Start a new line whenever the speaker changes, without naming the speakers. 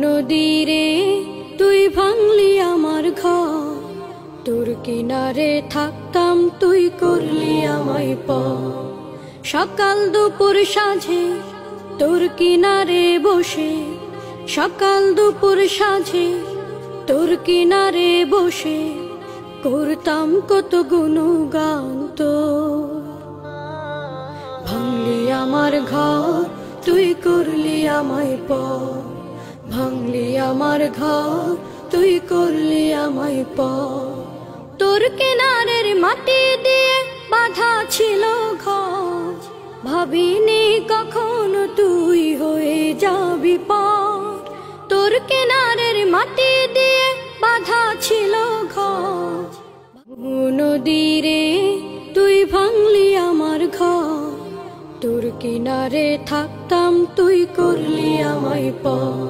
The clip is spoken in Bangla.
নদীরে তুই ভাঙলি আমার ঘর, তোর কিনারে থাকতাম তুই করলি আমায় পর। সকাল দুপুর সাঁঝে তোর কিনারে বসে, সকাল দুপুর সাঁঝে তোর কিনারে বসে করতাম কত গুণগান তোর। ভাঙলি আমার ঘর তুই করলি আমায় পর, ভাঙলি আমার ঘর তুই করলি আমায় পর। তোর কিনারের মাটি দিয়ে বাঁধা ছিল ঘর, ভাবিনি কখনো তুই হয়ে যাবি পর। তোর কিনারের মাটি দিয়ে বাঁধা ছিল ঘর, নদীরে তুই ভাঙলি আমার ঘর, তোর কিনারে থাকতাম তুই করলি আমায় পর।